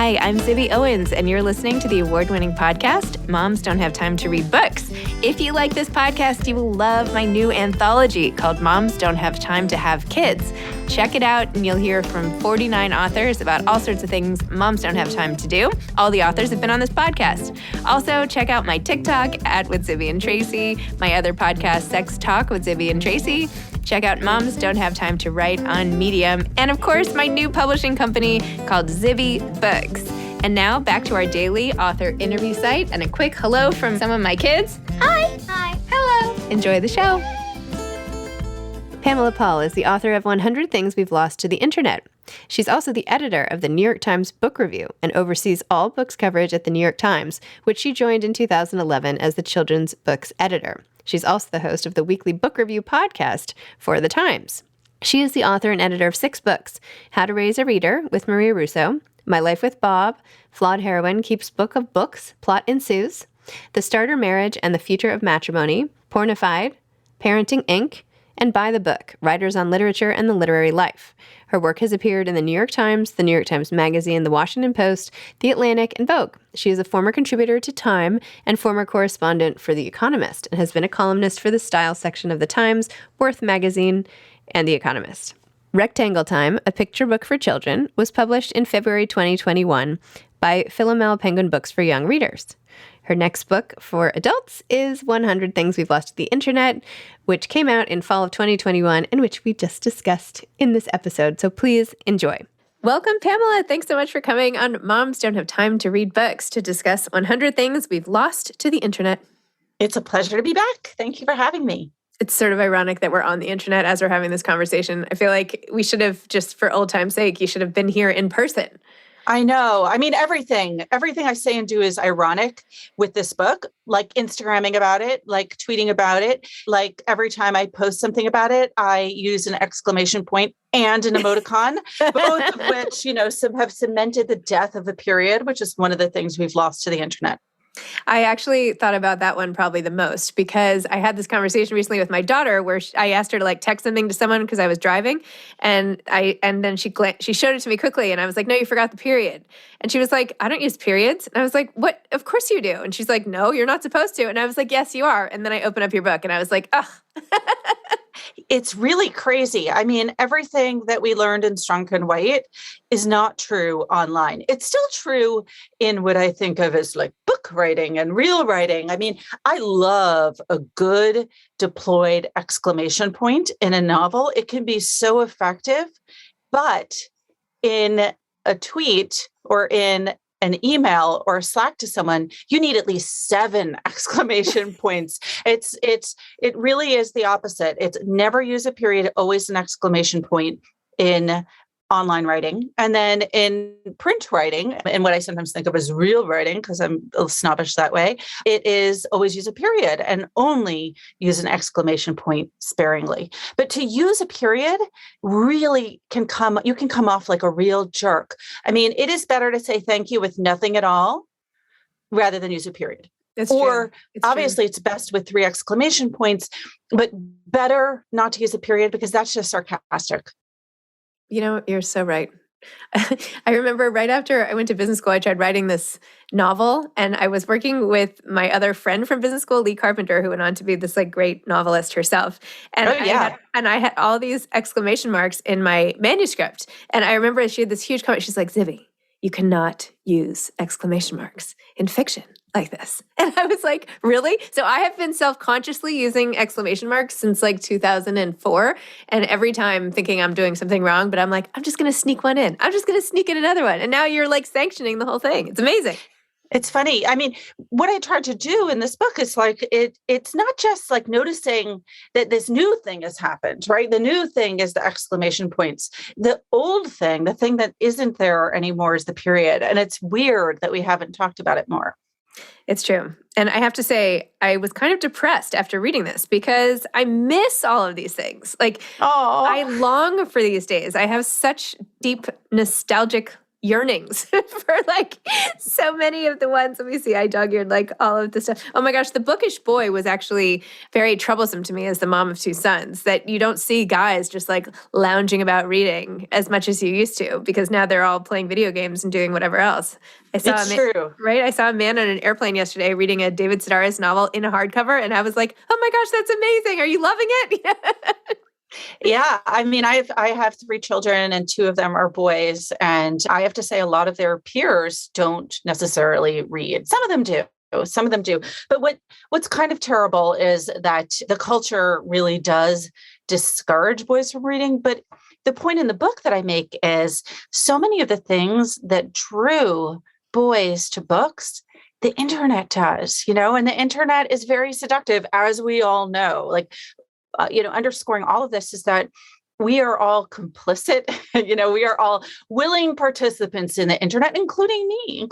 Hi, I'm Zibby Owens, and you're listening to the award-winning podcast, Moms Don't Have Time to Read Books. If you like this podcast, you will love my new anthology called Moms Don't Have Time to Have Kids. Check it out, and you'll hear from 49 authors about all sorts of things moms don't have time to do. All the authors have been on this podcast. Also, check out my TikTok @with Zibby and Tracy, my other podcast, Sex Talk with Zibby and Tracy. Check out Moms Don't Have Time to Write on Medium. And of course, my new publishing company called Zibby Books. And now back to our daily author interview site and a quick hello from some of my kids. Hi. Hi. Hello. Enjoy the show. Pamela Paul is the author of 100 Things We've Lost to the Internet. She's also the editor of the New York Times Book Review and oversees all books coverage at the New York Times, which she joined in 2011 as the children's books editor. She's also the host of the weekly book review podcast for The Times. She is the author and editor of 6 books: How to Raise a Reader with Maria Russo, My Life with Bob, Flawed Heroine Keeps Book of Books, Plot Ensues, The Starter Marriage and the Future of Matrimony, Pornified, Parenting Inc., and By the Book, Writers on Literature and the Literary Life. Her work has appeared in the New York Times, the New York Times Magazine, the Washington Post, the Atlantic, and Vogue. She is a former contributor to Time and former correspondent for The Economist and has been a columnist for the style section of the Times, Worth Magazine, and The Economist. Rectangle Time, a picture book for children, was published in February 2021 by Philomel Penguin Books for Young Readers. Her next book for adults is 100 Things We've Lost to the Internet, which came out in fall of 2021 and which we just discussed in this episode. So please enjoy. Welcome, Pamela. Thanks so much for coming on Moms Don't Have Time to Read Books to discuss 100 Things We've Lost to the Internet. It's a pleasure to be back. Thank you for having me. It's sort of ironic that we're on the internet as we're having this conversation. I feel like we should have, just for old time's sake, you should have been here in person. I know. I mean, everything I say and do is ironic with this book, like Instagramming about it, like tweeting about it. Like every time I post something about it, I use an exclamation point and an emoticon, both of which, have cemented the death of the period, which is one of the things we've lost to the internet. I actually thought about that one probably the most because I had this conversation recently with my daughter where I asked her to text something to someone because I was driving, and then she showed it to me quickly, and I was like, "No, you forgot the period." And she was like, "I don't use periods." And I was like, "What? Of course you do." And she's like, "No, you're not supposed to." And I was like, "Yes, you are." And then I opened up your book, and I was like, "Ugh." It's really crazy. I mean, everything that we learned in Strunk and White is not true online. It's still true in what I think of as book writing and real writing. I mean, I love a good deployed exclamation point in a novel. It can be so effective, but in a tweet or in an email or a Slack to someone, you need at least 7 exclamation points. It really is the opposite. It's never use a period, always an exclamation point in online writing. And then in print writing, and what I sometimes think of as real writing, because I'm a little snobbish that way, it is always use a period and only use an exclamation point sparingly. But to use a period really you can come off like a real jerk. I mean, it is better to say thank you with nothing at all rather than use a period. Obviously, it's best with 3 exclamation points, but better not to use a period because that's just sarcastic. You're so right. I remember right after I went to business school, I tried writing this novel, and I was working with my other friend from business school, Lee Carpenter, who went on to be this great novelist herself. And I had all these exclamation marks in my manuscript. And I remember she had this huge comment. She's like, "Zibby, you cannot use exclamation marks in fiction like this." And I was like, really? So I have been self-consciously using exclamation marks since 2004. And every time thinking I'm doing something wrong, but I'm like, I'm just going to sneak one in. I'm just going to sneak in another one. And now you're sanctioning the whole thing. It's amazing. It's funny. I mean, what I tried to do in this book is it's not just noticing that this new thing has happened, right? The new thing is the exclamation points. The old thing, the thing that isn't there anymore, is the period. And it's weird that we haven't talked about it more. It's true. And I have to say, I was kind of depressed after reading this because I miss all of these things. I long for these days. I have such deep nostalgic yearnings for like so many of the ones that we see. I dog-eared like all of the stuff. Oh my gosh, the bookish boy was actually very troublesome to me as the mom of two sons, that you don't see guys just like lounging about reading as much as you used to, because now they're all playing video games and doing whatever else. It's true. Right? I saw a man on an airplane yesterday reading a David Sedaris novel in a hardcover, and I was like, oh my gosh, that's amazing. Are you loving it? Yeah, I mean, I have three children and two of them are boys, and I have to say a lot of their peers don't necessarily read. Some of them do. Some of them do. But what's kind of terrible is that the culture really does discourage boys from reading. But the point in the book that I make is so many of the things that drew boys to books, the internet does, and the internet is very seductive, as we all know. Like, underscoring all of this is that we are all complicit. We are all willing participants in the internet, including me.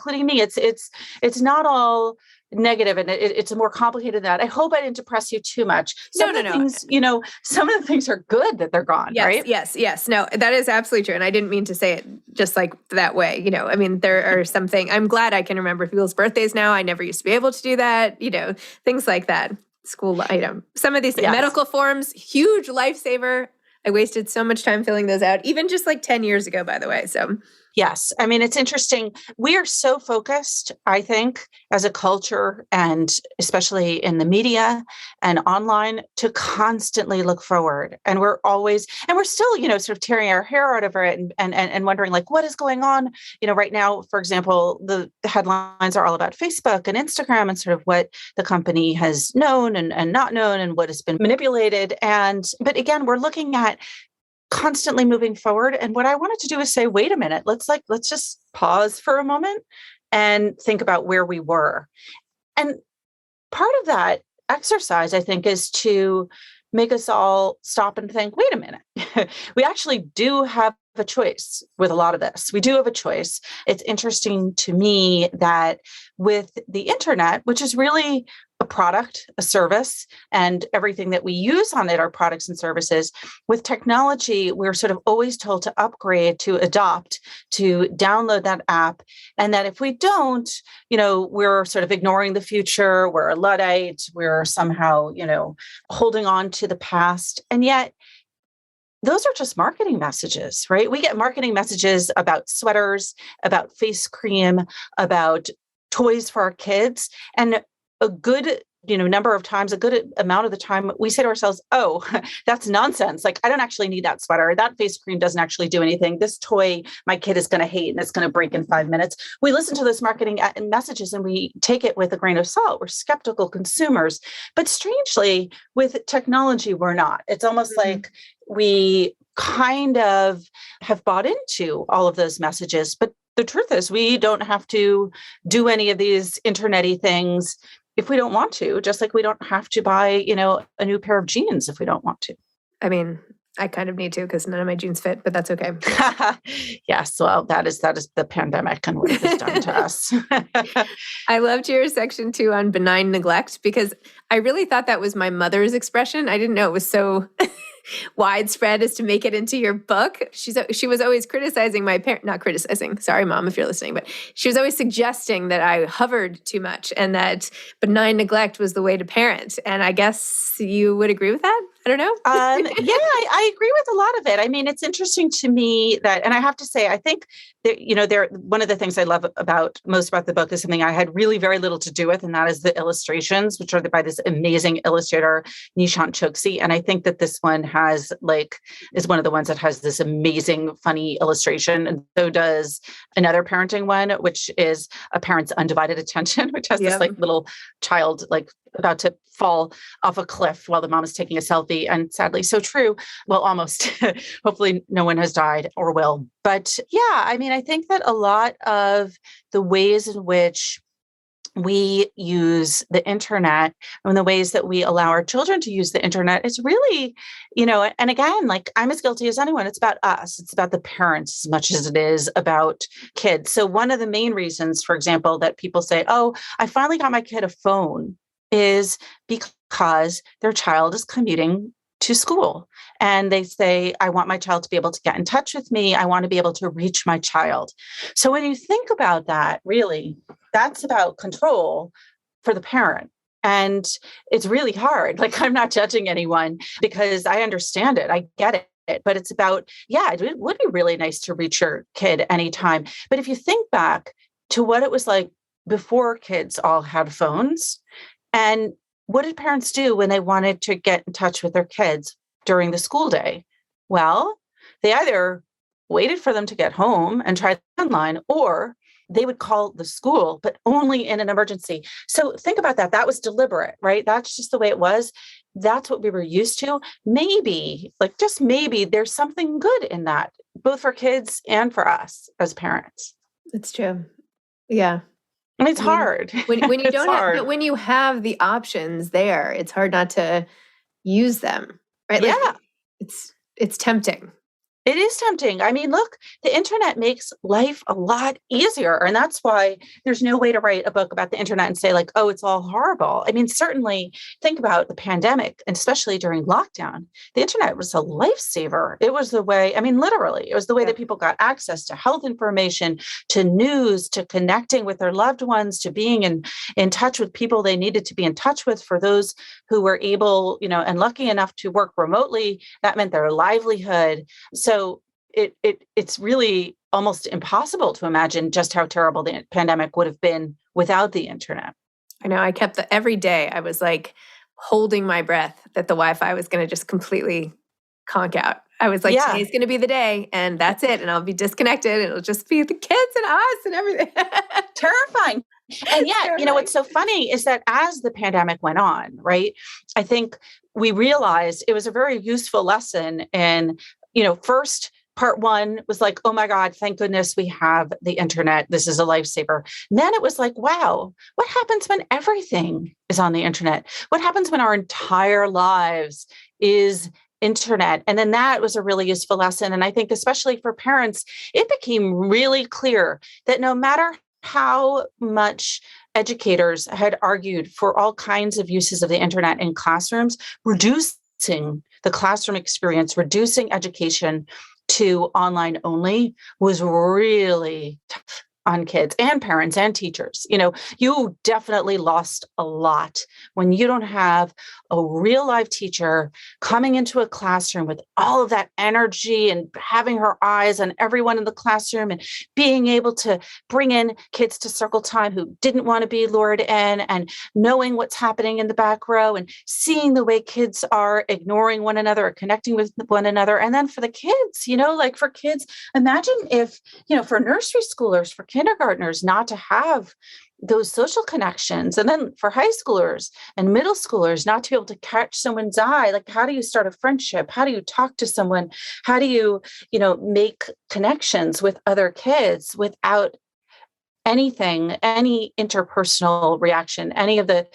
It's not all negative, and it's more complicated than that. I hope I didn't depress you too much. Some of the things, some of the things are good that they're gone, yes, right? Yes. No, that is absolutely true. And I didn't mean to say it just like that way. I mean, there are something, I'm glad I can remember people's birthdays now. I never used to be able to do that, things like that. School item. Some of these medical forms, huge lifesaver. I wasted so much time filling those out, even just like 10 years ago, by the way. So yes. I mean, it's interesting. We are so focused, I think, as a culture, and especially in the media and online, to constantly look forward. And we're still, sort of tearing our hair out over it and wondering, like, what is going on? Right now, for example, the headlines are all about Facebook and Instagram and sort of what the company has known and not known and what has been manipulated. But again, we're looking at constantly moving forward. And what I wanted to do is say, wait a minute, let's just pause for a moment and think about where we were. And part of that exercise, I think, is to make us all stop and think, wait a minute, we actually do have a choice with a lot of this. We do have a choice. It's interesting to me that with the internet, which is really a product, a service, and everything that we use on it are products and services. With technology, we're sort of always told to upgrade, to adopt, to download that app. And that if we don't, we're sort of ignoring the future, we're a Luddite, we're somehow, holding on to the past. And yet, those are just marketing messages, right? We get marketing messages about sweaters, about face cream, about toys for our kids. And a good, number of times, a good amount of the time, we say to ourselves, oh, that's nonsense. Like, I don't actually need that sweater. That face cream doesn't actually do anything. This toy, my kid is going to hate and it's going to break in 5 minutes. We listen to those marketing messages and we take it with a grain of salt. We're skeptical consumers. But strangely, with technology, we're not. It's almost like we kind of have bought into all of those messages. But the truth is, we don't have to do any of these internet-y things if we don't want to, just like we don't have to buy, a new pair of jeans if we don't want to. I mean, I kind of need to, because none of my jeans fit, but that's okay. Yes. Well, that is the pandemic and what it has done to us. I loved your section 2 on benign neglect, because I really thought that was my mother's expression. I didn't know it was so widespread as to make it into your book. She was always criticizing my parent, not criticizing, sorry, Mom, if you're listening, but she was always suggesting that I hovered too much and that benign neglect was the way to parent. And I guess you would agree with that? I don't know. Yeah, I agree with a lot of it. I mean, it's interesting to me that, and I have to say, I think that, one of the things I love most about the book is something I had really very little to do with, and that is the illustrations, which are by this amazing illustrator, Nishant Chokshi. And I think that this one is one of the ones that has this amazing, funny illustration. And so does another parenting one, which is A Parent's Undivided Attention, which has this little child about to fall off a cliff while the mom is taking a selfie. And sadly, so true. Well, almost. Hopefully no one has died or will. But yeah, I mean, I think that a lot of the ways in which we use the internet and the ways that we allow our children to use the internet is really, and again, I'm as guilty as anyone. It's about us. It's about the parents as much as it is about kids. So one of the main reasons, for example, that people say, oh, I finally got my kid a phone is because their child is commuting to school. And they say, I want my child to be able to get in touch with me. I want to be able to reach my child. So when you think about that, really, that's about control for the parent. And it's really hard. Like, I'm not judging anyone because I understand it. I get it. But it's about, yeah, it would be really nice to reach your kid anytime. But if you think back to what it was like before kids all had phones, and what did parents do when they wanted to get in touch with their kids during the school day? Well, they either waited for them to get home and tried online, or they would call the school, but only in an emergency. So think about that. That was deliberate, right? That's just the way it was. That's what we were used to. Maybe, like just maybe, there's something good in that, both for kids and for us as parents. It's true. Yeah. And it's hard. When you It's don't have, hard. but when you have the options there, it's hard not to use them, right? Like Yeah. it's tempting. It is tempting. I mean, look, the internet makes life a lot easier. And that's why there's no way to write a book about the internet and say, like, oh, it's all horrible. I mean, certainly think about the pandemic, and especially during lockdown. The internet was a lifesaver. It was the way, I mean, literally, it was the way that people got access to health information, to news, to connecting with their loved ones, to being in touch with people they needed to be in touch with. For those who were able, and lucky enough to work remotely, that meant their livelihood. So it's really almost impossible to imagine just how terrible the pandemic would have been without the internet. I know. I kept every day I was like holding my breath that the Wi-Fi was going to just completely conk out. I was like, today's going to be the day, and that's it. And I'll be disconnected. It'll just be the kids and us and everything. Terrifying. And yet, what's so funny is that as the pandemic went on, right, I think we realized it was a very useful lesson in, first, part one was like, oh my God, thank goodness we have the internet. This is a lifesaver. And then it was like, wow, what happens when everything is on the internet? What happens when our entire lives is internet? And then that was a really useful lesson. And I think especially for parents, it became really clear that no matter how much educators had argued for all kinds of uses of the internet in classrooms, reducing the classroom experience, reducing education to online only was really tough on kids and parents and teachers. You definitely lost a lot when you don't have a real live teacher coming into a classroom with all of that energy and having her eyes on everyone in the classroom and being able to bring in kids to circle time who didn't want to be lured in, and knowing what's happening in the back row and seeing the way kids are ignoring one another or connecting with one another. And then for the kids, like for kids, imagine if, for nursery schoolers, for kindergartners, not to have those social connections. And then for high schoolers and middle schoolers, not to be able to catch someone's eye. Like, how do you start a friendship? How do you talk to someone? How do you, make connections with other kids without anything, any interpersonal reaction, any of the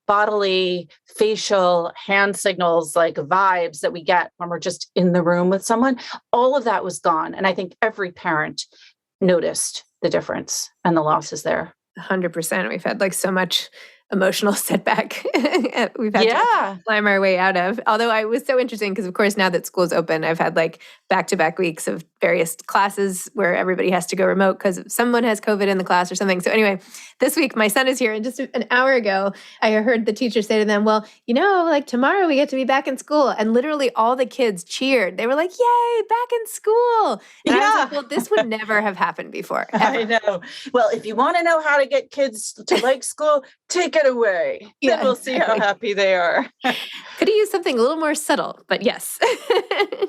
bodily, facial, hand signals, like vibes that we get when we're just in the room with someone? All of that was gone. And I think every parent noticed the difference and the losses there. 100%. We've had like so much emotional setback we've had to climb our way out of. Although I was so interesting because, of course, now that school's open, I've had like back-to-back weeks of various classes where everybody has to go remote because someone has COVID in the class or something. So anyway, this week my son is here, and just an hour ago, I heard the teacher say to them, well, like tomorrow we get to be back in school. And literally all the kids cheered. They were like, yay, back in school. And I was like, well, this would never have happened before. Ever. I know. Well, if you want to know how to get kids to like school, take it away. Then we'll see how happy they are. Could have used something a little more subtle, but yes.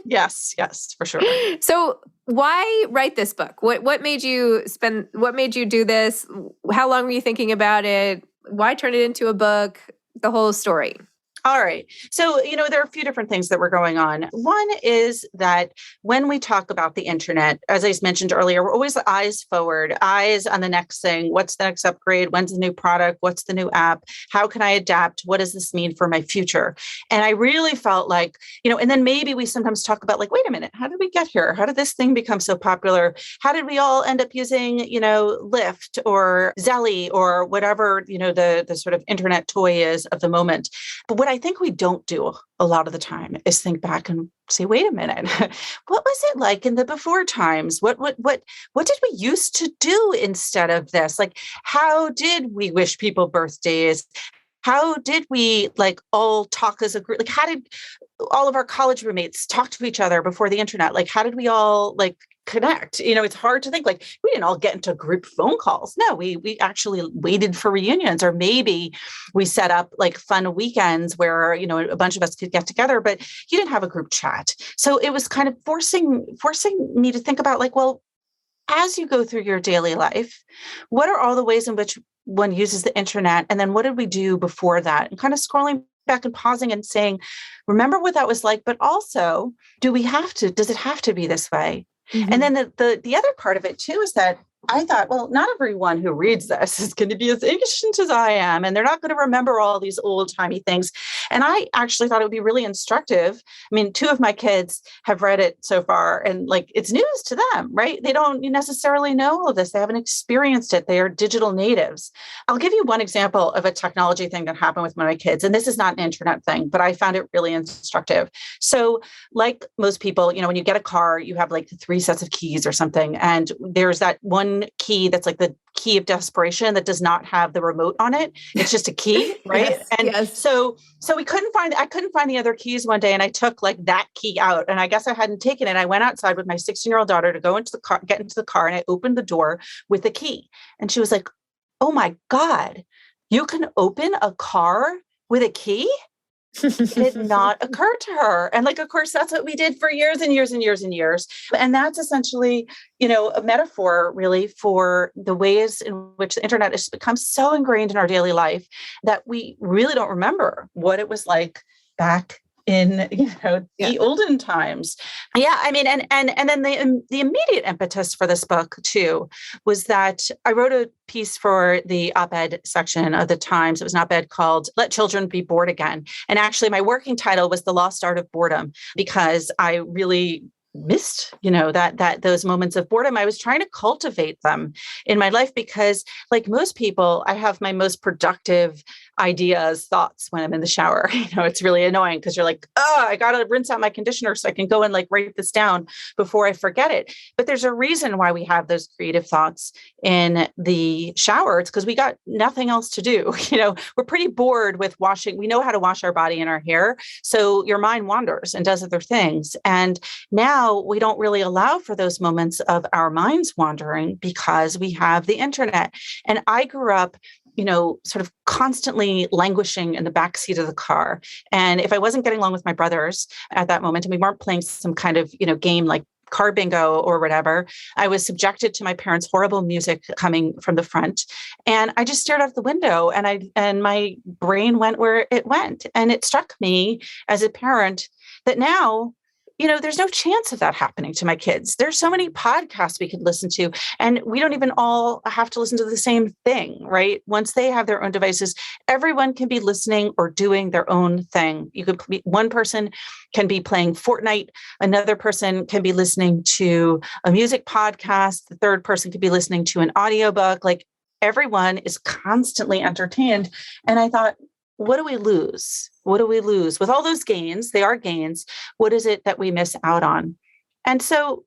Yes, for sure. So why write this book? What made you do this? How long were you thinking about it? Why turn it into a book? The whole story. All right. So, there are a few different things that were going on. One is that when we talk about the internet, as I mentioned earlier, we're always eyes forward, eyes on the next thing. What's the next upgrade? When's the new product? What's the new app? How can I adapt? What does this mean for my future? And I really felt like, and then maybe we sometimes talk about like, wait a minute, how did we get here? How did this thing become so popular? How did we all end up using, Lyft or Zelly or whatever, the sort of internet toy is of the moment? But what I I think we don't do a lot of the time is think back and say, wait a minute, what was it like in the before times? What did we used to do instead of this? Like, how did we wish people birthdays? How did we like all talk as a group? Like, how did all of our college roommates talk to each other before the internet? Like, how did we all like connect? It's hard to think like we didn't all get into group phone calls. No, we actually waited for reunions, or maybe we set up like fun weekends where, a bunch of us could get together, but you didn't have a group chat. So it was kind of forcing me to think about like, well, as you go through your daily life, what are all the ways in which one uses the internet? And then what did we do before that? And kind of scrolling back and pausing and saying, remember what that was like, but also, does it have to be this way? Mm-hmm. And then the other part of it too is that I thought, well, not everyone who reads this is going to be as ancient as I am, and they're not going to remember all these old timey things. And I actually thought it would be really instructive. I mean, 2 of my kids have read it so far, and like it's news to them, right? They don't necessarily know all of this. They haven't experienced it. They are digital natives. I'll give you one example of a technology thing that happened with one of my kids. And this is not an internet thing, but I found it really instructive. So like most people, when you get a car, you have like 3 sets of keys or something. And there's that one key that's like the key of desperation that does not have the remote on it. It's just a key, right? Yes, and yes. so I couldn't find the other keys one day, and I took like that key out, and I guess I hadn't taken it. I went outside with my 16-year-old daughter to go into the car, get into the car, and I opened the door with the key. And she was like, "Oh my God, you can open a car with a key?" It did not occur to her. And like, of course, that's what we did for years and years and years and years. And that's essentially, a metaphor really for the ways in which the internet has become so ingrained in our daily life that we really don't remember what it was like back in, the olden times. Yeah. I mean, and then the immediate impetus for this book too, was that I wrote a piece for the op-ed section of the Times. It was an op-ed called "Let Children Be Bored Again." And actually my working title was "The Lost Art of Boredom," because I really missed, that those moments of boredom. I was trying to cultivate them in my life because like most people, I have my most productive ideas, thoughts when I'm in the shower. It's really annoying because you're like, oh, I got to rinse out my conditioner so I can go and like write this down before I forget it. But there's a reason why we have those creative thoughts in the shower. It's because we got nothing else to do. We're pretty bored with washing. We know how to wash our body and our hair. So your mind wanders and does other things. And now we don't really allow for those moments of our minds wandering because we have the internet. And I grew up sort of constantly languishing in the backseat of the car. And if I wasn't getting along with my brothers at that moment, and we weren't playing some kind of, game like car bingo or whatever, I was subjected to my parents' horrible music coming from the front. And I just stared out the window and my brain went where it went. And it struck me as a parent that now, there's no chance of that happening to my kids. There's so many podcasts we could listen to, and we don't even all have to listen to the same thing, right? Once they have their own devices, everyone can be listening or doing their own thing. One person can be playing Fortnite, another person can be listening to a music podcast, the third person could be listening to an audiobook. Like everyone is constantly entertained. And I thought, what do we lose? What do we lose with all those gains? They are gains. What is it that we miss out on? And so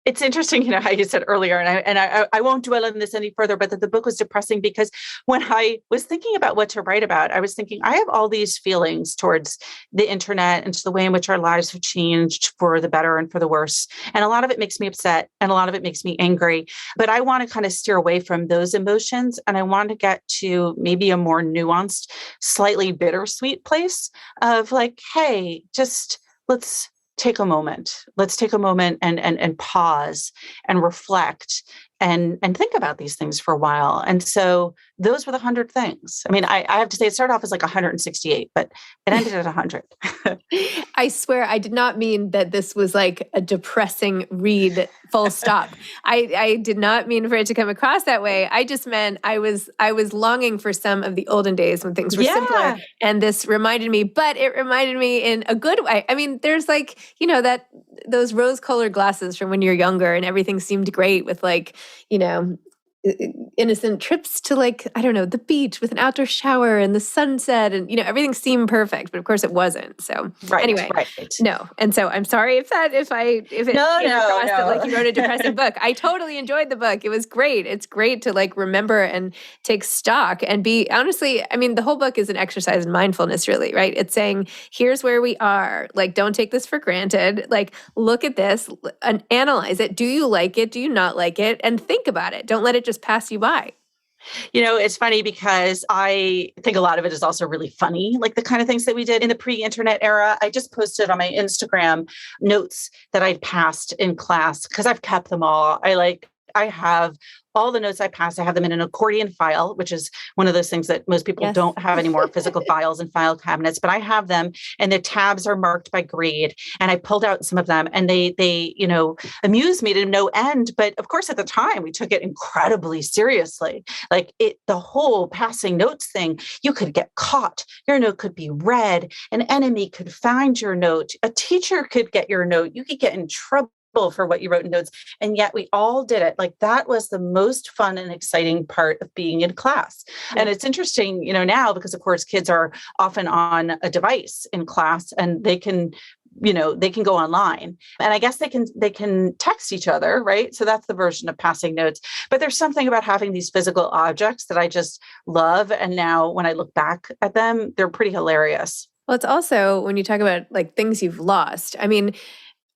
it's interesting, how you said earlier, and I won't dwell on this any further, but that the book was depressing because when I was thinking about what to write about, I was thinking I have all these feelings towards the internet and to the way in which our lives have changed for the better and for the worse. And a lot of it makes me upset and a lot of it makes me angry, but I want to kind of steer away from those emotions. And I want to get to maybe a more nuanced, slightly bittersweet place of like, hey, just let's take a moment. Let's take a moment and pause and reflect and think about these things for a while. And so those were the 100 things. I mean, I have to say it started off as like 168, but it ended at 100. I swear I did not mean that this was like a depressing read, full stop. I did not mean for it to come across that way. I just meant I was longing for some of the olden days when things were simpler. And this reminded me, but it reminded me in a good way. I mean, there's like, that those rose-colored glasses from when you're younger and everything seemed great with like, innocent trips to like, I don't know, the beach with an outdoor shower and the sunset and, everything seemed perfect, but of course it wasn't. So Right, anyway, right. no. And so I'm sorry if it No, came no, across that like no. you wrote a depressing book. I totally enjoyed the book. It was great. It's great to like remember and take stock and be honestly, I mean, the whole book is an exercise in mindfulness, really, right? It's saying, here's where we are. Like, don't take this for granted. Like, look at this and analyze it. Do you like it? Do you not like it? And think about it. Don't let it just pass you by. It's funny because I think a lot of it is also really funny, like the kind of things that we did in the pre-internet era. I just posted on my Instagram notes that I've passed in class because I've kept them all. I have all the notes I passed. I have them in an accordion file, which is one of those things that most people Yes. don't have anymore, physical files and file cabinets, but I have them and the tabs are marked by grade. And I pulled out some of them and they amuse me to no end. But of course, at the time, we took it incredibly seriously. The whole passing notes thing, you could get caught. Your note could be read. An enemy could find your note. A teacher could get your note. You could get in trouble for what you wrote in notes. And yet we all did it. Like that was the most fun and exciting part of being in class. Yeah. And it's interesting, now because of course kids are often on a device in class and they can go online and I guess they can text each other, right? So that's the version of passing notes. But there's something about having these physical objects that I just love. And now when I look back at them, they're pretty hilarious. Well, it's also when you talk about like things you've lost. I mean,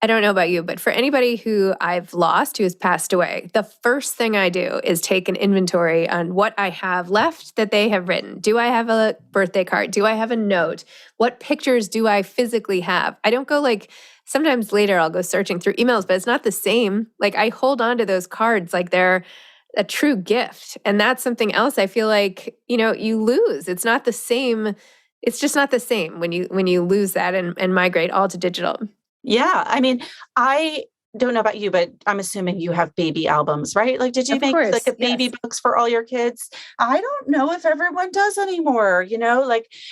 I don't know about you, but for anybody who I've lost, who has passed away, the first thing I do is take an inventory on what I have left that they have written. Do I have a birthday card? Do I have a note? What pictures do I physically have? I don't go like, sometimes later I'll go searching through emails, but it's not the same. Like I hold on to those cards like they're a true gift. And that's something else I feel like, you lose. It's not the same. It's just not the same when you lose that and migrate all to digital. Yeah. I mean, I don't know about you, but I'm assuming you have baby albums, right? Like, did you Of make course, like a baby yes. books for all your kids? I don't know if everyone does anymore,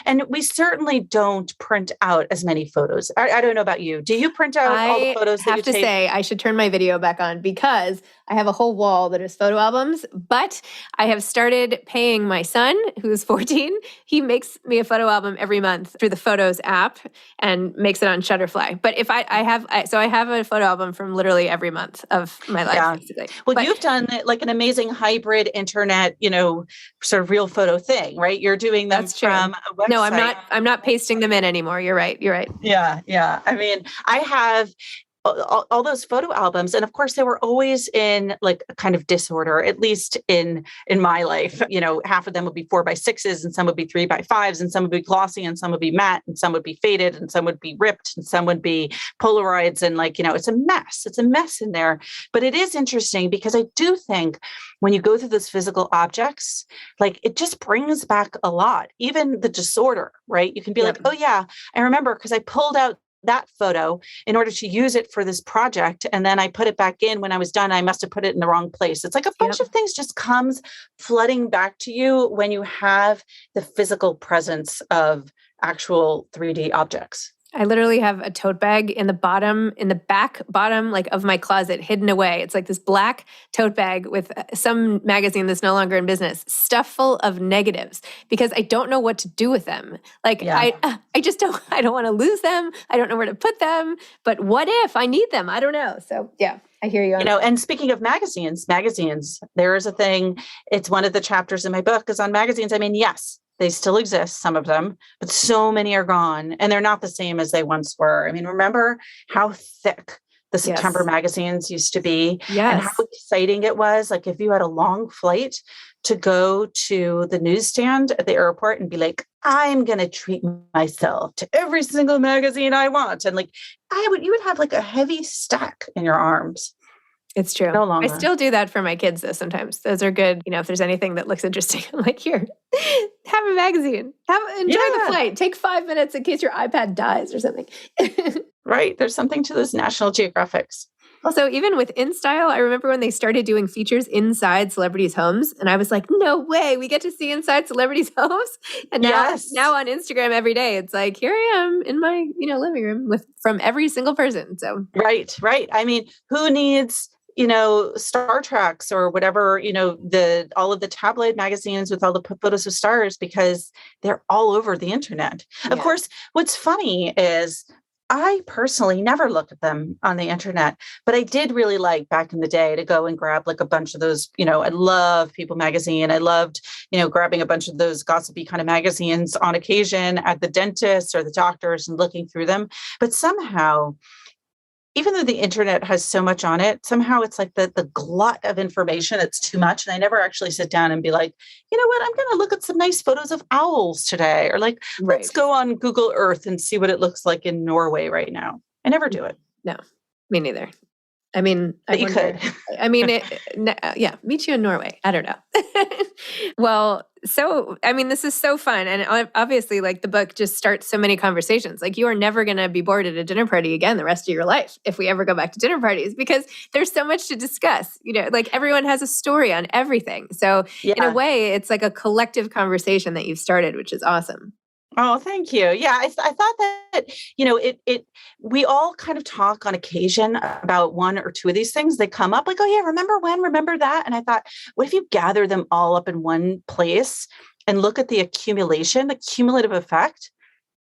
and we certainly don't print out as many photos. I don't know about you. Do you print out all the I photos that have you to take? say, I should turn my video back on because I have a whole wall that is photo albums, but I have started paying my son, who's 14. He makes me a photo album every month through the Photos app and makes it on Shutterfly. But if I have a photo album from literally every month of my life, Yeah. basically. Well, But you've done like an amazing hybrid internet, sort of real photo thing, right? You're doing them that's true. from a website. No, I'm not pasting them in anymore. You're right. You're right. Yeah. Yeah. I mean, I have all those photo albums, and of course they were always in like a kind of disorder, at least in my life. Half of them would be 4x6s and some would be 3x5s and some would be glossy and some would be matte and some would be faded and some would be ripped and some would be Polaroids, and it's a mess in there. But it is interesting because I do think when you go through those physical objects, like it just brings back a lot, even the disorder, right? You can be like, oh yeah, I remember because I pulled out that photo in order to use it for this project. And then I put it back in when I was done. I must have put it in the wrong place. It's like a bunch of things just comes flooding back to you when you have the physical presence of actual 3D objects. I literally have a tote bag in the back bottom, like of my closet hidden away. It's like this black tote bag with some magazine that's no longer in business, stuff full of negatives because I don't know what to do with them. Like I don't want to lose them. I don't know where to put them, but what if I need them? I don't know. So yeah, I hear you. And speaking of magazines, there is a thing. It's one of the chapters in my book is on magazines. I mean, yes, they still exist, some of them, but so many are gone and they're not the same as they once were. I mean, remember how thick the September magazines used to be and how exciting it was. Like if you had a long flight to go to the newsstand at the airport and be like, I'm going to treat myself to every single magazine I want. And like, you would have like a heavy stack in your arms. It's true. No longer. I still do that for my kids though sometimes. Those are good. If there's anything that looks interesting, I'm like, here, have a magazine. Enjoy the flight. Take 5 minutes in case your iPad dies or something. Right. There's something to those National Geographics. Also, even with InStyle, I remember when they started doing features inside celebrities' homes, and I was like, no way, we get to see inside celebrities' homes. And now on Instagram every day, it's like, here I am in my living room from every single person. So right. I mean, who needs Star Treks or whatever, all of the tabloid magazines with all the photos of stars, because they're all over the internet. Yeah. Of course, what's funny is I personally never look at them on the internet, but I did really like back in the day to go and grab like a bunch of those, I love People magazine. I loved, grabbing a bunch of those gossipy kind of magazines on occasion at the dentist or the doctors and looking through them. But somehow, even though the internet has so much on it, somehow it's like the glut of information, it's too much. And I never actually sit down and be like, you know what, I'm going to look at some nice photos of owls today. Or like, let's go on Google Earth and see what it looks like in Norway right now. I never do it. No, me neither. I mean, but you could. I mean, meet you in Norway. I don't know. Well, this is so fun. And obviously, like, the book just starts so many conversations. Like, you are never going to be bored at a dinner party again the rest of your life if we ever go back to dinner parties, because there's so much to discuss. Like, everyone has a story on everything. So in a way, it's like a collective conversation that you've started, which is awesome. Oh, thank you. Yeah, I thought that, we all kind of talk on occasion about one or two of these things. They come up like, oh yeah, remember when, remember that? And I thought, what if you gather them all up in one place and look at the accumulation, the cumulative effect?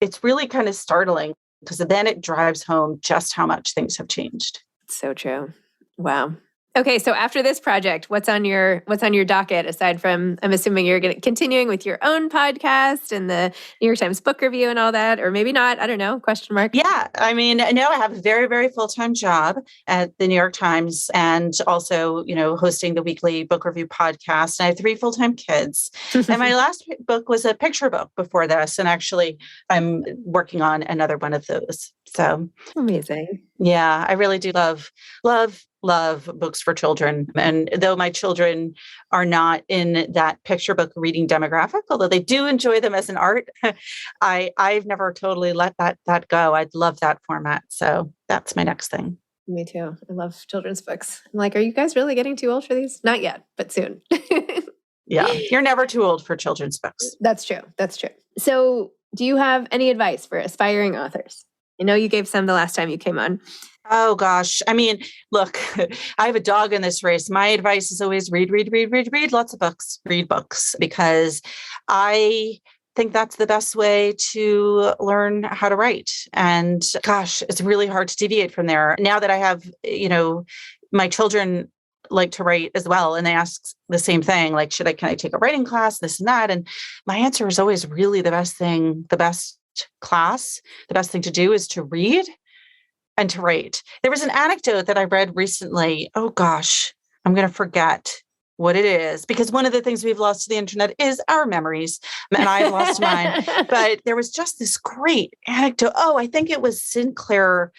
It's really kind of startling, because then it drives home just how much things have changed. So true. Wow. Okay, so after this project, what's on your docket, aside from, I'm assuming you're continuing with your own podcast and the New York Times book review and all that, or maybe not, I don't know, question mark? Yeah, I mean, no, I have a very, very full-time job at the New York Times, and also, hosting the weekly book review podcast. And I have 3 full-time kids. And my last book was a picture book before this. And actually, I'm working on another one of those. So amazing. Yeah, I really do love books for children. And though my children are not in that picture book reading demographic, although they do enjoy them as an art, I've never totally let that go. I'd love that format. So that's my next thing. Me too. I love children's books. I'm like, are you guys really getting too old for these? Not yet, but soon. Yeah, you're never too old for children's books. That's true. So do you have any advice for aspiring authors? I know you gave some the last time you came on. Oh, gosh. I mean, look, I have a dog in this race. My advice is always read lots of books, read books, because I think that's the best way to learn how to write. And gosh, it's really hard to deviate from there. Now that I have, my children like to write as well, and they ask the same thing, like, can I take a writing class, this and that? And my answer is always really the best class, the best thing to do is to read and to write. There was an anecdote that I read recently. Oh gosh, I'm going to forget what it is, because one of the things we've lost to the internet is our memories, and I've lost mine. But there was just this great anecdote. Oh, I think it was Sinclair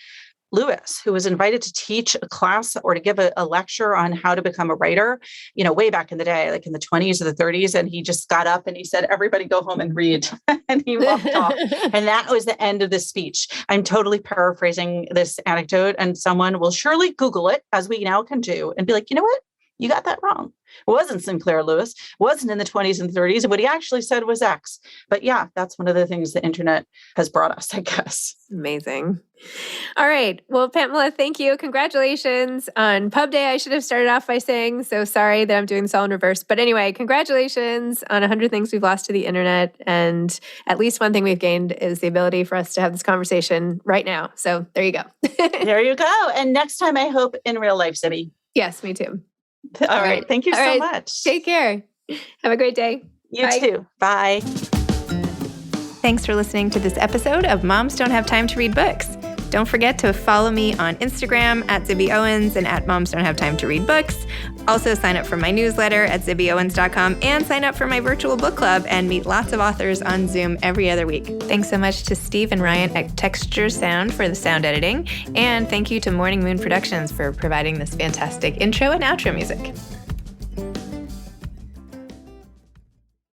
Lewis, who was invited to teach a class or to give a lecture on how to become a writer, way back in the day, like in the 20s or the 30s. And he just got up and he said, everybody go home and read. And he walked off. And that was the end of the speech. I'm totally paraphrasing this anecdote, and someone will surely Google it, as we now can do, and be like, you know what? You got that wrong. It wasn't Sinclair Lewis, wasn't in the 20s and 30s. And what he actually said was X. But yeah, that's one of the things the internet has brought us, I guess. Amazing. All right. Well, Pamela, thank you. Congratulations on Pub Day. I should have started off by saying, so sorry that I'm doing this all in reverse. But anyway, congratulations on 100 things we've lost to the internet. And at least one thing we've gained is the ability for us to have this conversation right now. So there you go. There you go. And next time, I hope in real life, Zibby. Yes, me too. All right. Thank you so much. Take care. Have a great day. You too. Bye. Thanks for listening to this episode of Moms Don't Have Time to Read Books. Don't forget to follow me on Instagram at Zibby Owens and at Moms Don't Have Time to Read Books. Also sign up for my newsletter at zibbyowens.com and sign up for my virtual book club and meet lots of authors on Zoom every other week. Thanks so much to Steve and Ryan at Texture Sound for the sound editing. And thank you to Morning Moon Productions for providing this fantastic intro and outro music.